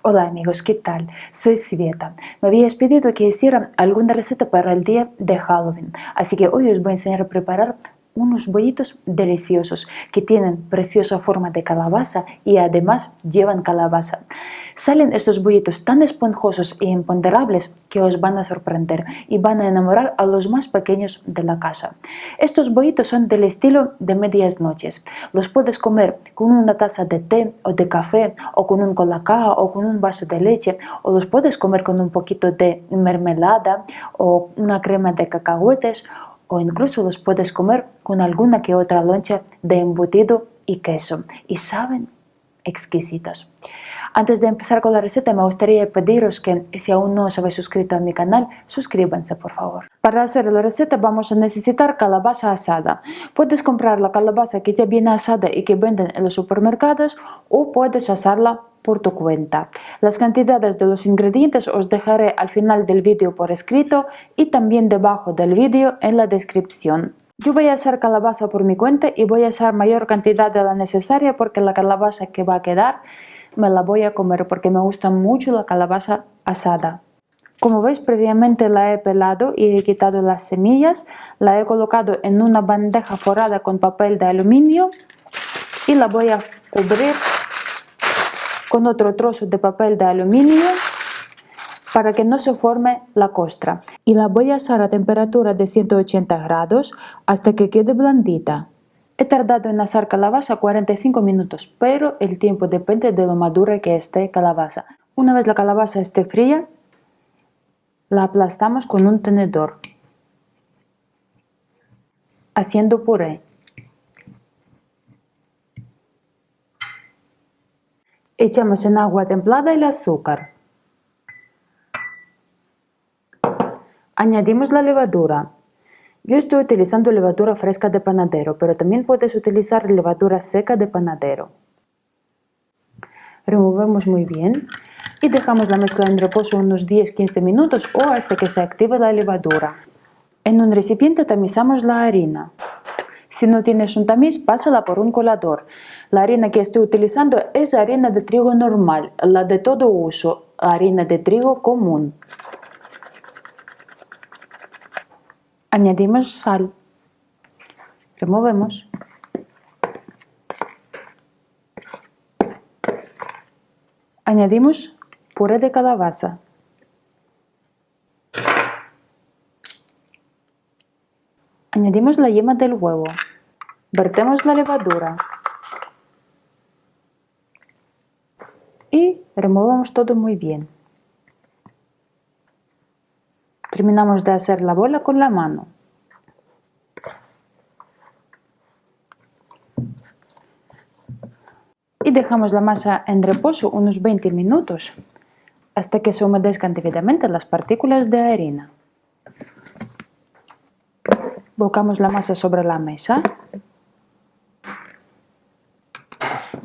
Hola amigos, ¿qué tal? Soy Sveta. Me habías pedido que hiciera alguna receta para el día de Halloween, así que hoy os voy a enseñar a preparar unos bollitos deliciosos que tienen preciosa forma de calabaza y además llevan calabaza. Salen estos bollitos tan esponjosos e imponderables que os van a sorprender y van a enamorar a los más pequeños de la casa. Estos bollitos son del estilo de medias noches. Los puedes comer con una taza de té o de café o con un colacao o con un vaso de leche, o los puedes comer con un poquito de mermelada o una crema de cacahuetes, o incluso los puedes comer con alguna que otra loncha de embutido y queso, y saben exquisitos. Antes de empezar con la receta, me gustaría pediros que si aún no os habéis suscrito a mi canal, suscríbanse por favor. Para hacer la receta vamos a necesitar calabaza asada. Puedes comprar la calabaza que ya viene asada y que venden en los supermercados, o puedes asarla por tu cuenta. Las cantidades de los ingredientes os dejaré al final del vídeo por escrito y también debajo del vídeo en la descripción. Yo voy a hacer calabaza por mi cuenta y voy a hacer mayor cantidad de la necesaria porque la calabaza que va a quedar me la voy a comer porque me gusta mucho la calabaza asada. Como veis, previamente la he pelado y he quitado las semillas, la he colocado en una bandeja forrada con papel de aluminio y la voy a cubrir con otro trozo de papel de aluminio para que no se forme la costra. Y la voy a asar a temperatura de 180 grados hasta que quede blandita. He tardado en asar calabaza 45 minutos, pero el tiempo depende de lo madura que esté calabaza. Una vez la calabaza esté fría, la aplastamos con un tenedor, haciendo puré. Echamos en agua templada el azúcar. Añadimos la levadura. Yo estoy utilizando levadura fresca de panadero, pero también puedes utilizar levadura seca de panadero. Removemos muy bien y dejamos la mezcla en reposo unos 10-15 minutos o hasta que se active la levadura. En un recipiente tamizamos la harina. Si no tienes un tamiz, pásala por un colador. La harina que estoy utilizando es harina de trigo normal, la de todo uso, harina de trigo común. Añadimos sal. Removemos. Añadimos puré de calabaza. Añadimos la yema del huevo. Vertemos la levadura. Y removemos todo muy bien. Terminamos de hacer la bola con la mano. Y dejamos la masa en reposo unos 20 minutos hasta que se humedezcan debidamente las partículas de harina. Volcamos la masa sobre la mesa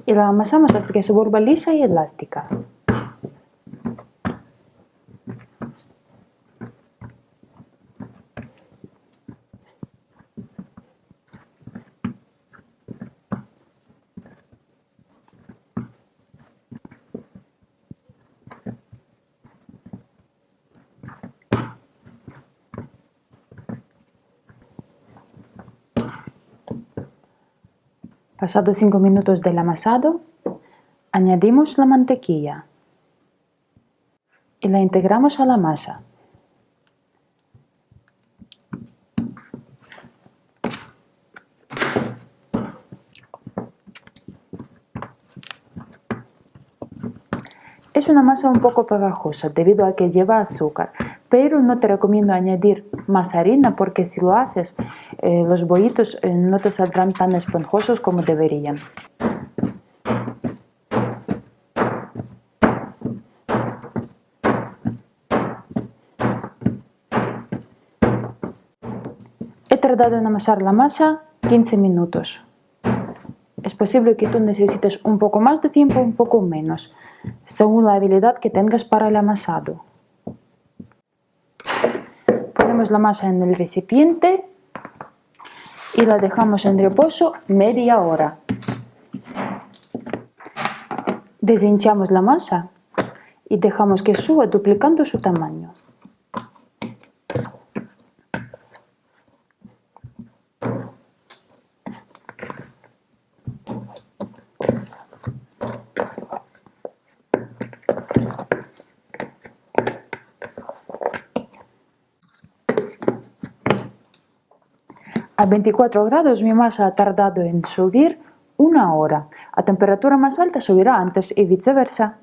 y la amasamos hasta que se vuelva lisa y elástica. Pasados 5 minutos del amasado, añadimos la mantequilla y la integramos a la masa. Es una masa un poco pegajosa debido a que lleva azúcar, pero no te recomiendo añadir más harina porque si lo haces, los bollitos no te saldrán tan esponjosos como deberían. He tardado en amasar la masa 15 minutos. Es posible que tú necesites un poco más de tiempo o un poco menos, según la habilidad que tengas para el amasado. Ponemos la masa en el recipiente y la dejamos en reposo media hora. Deshinchamos la masa y dejamos que suba duplicando su tamaño. A 24 grados mi masa ha tardado en subir 1 hora. A temperatura más alta subirá antes y viceversa.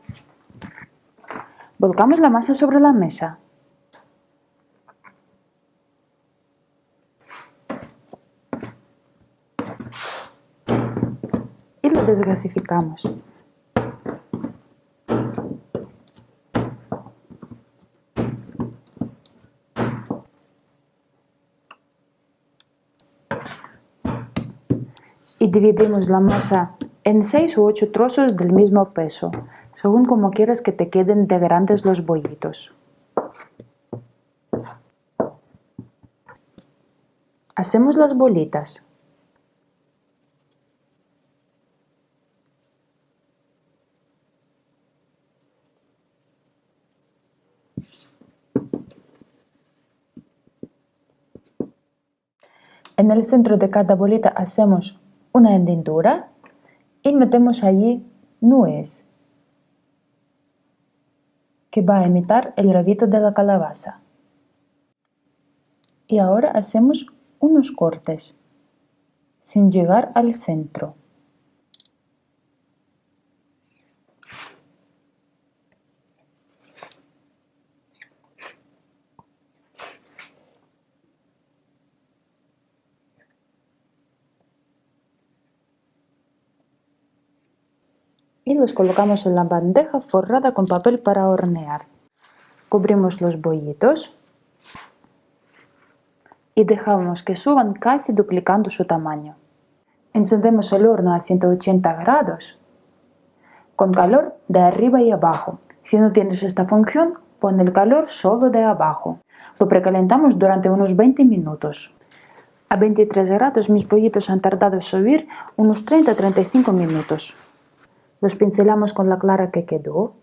Volcamos la masa sobre la mesa. Y lo desgasificamos. Y dividimos la masa en 6 u 8 trozos del mismo peso, según como quieras que te queden de grandes los bollitos. Hacemos las bolitas. En el centro de cada bolita hacemos una hendidura y metemos allí nuez, que va a imitar el rabito de la calabaza. Y ahora hacemos unos cortes, sin llegar al centro. Y los colocamos en la bandeja forrada con papel para hornear. Cubrimos los bollitos y dejamos que suban casi duplicando su tamaño. Encendemos el horno a 180 grados con calor de arriba y abajo. Si no tienes esta función, pon el calor solo de abajo. Lo precalentamos durante unos 20 minutos. A 23 grados mis bollitos han tardado en subir unos 30-35 minutos. Los pincelamos con la clara que quedó.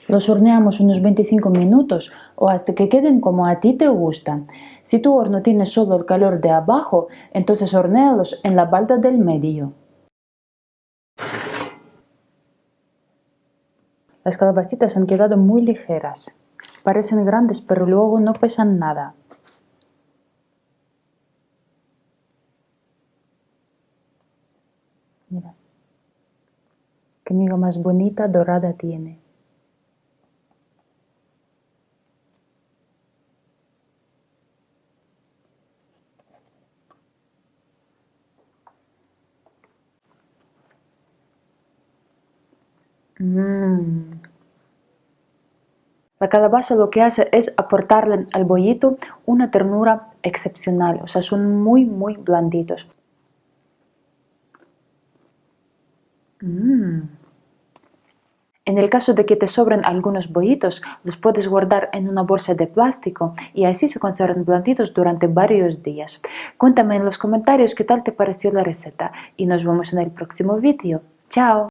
Los horneamos unos 25 minutos o hasta que queden como a ti te gustan. Si tu horno tiene solo el calor de abajo, entonces hornéalos en la balda del medio. Las calabacitas han quedado muy ligeras. Parecen grandes, pero luego no pesan nada. Mira, qué miga más bonita dorada tiene. La calabaza lo que hace es aportarle al bollito una ternura excepcional, o sea, son muy blanditos. En el caso de que te sobren algunos bollitos, los puedes guardar en una bolsa de plástico y así se conservan blanditos durante varios días. Cuéntame en los comentarios qué tal te pareció la receta y nos vemos en el próximo vídeo. ¡Chao!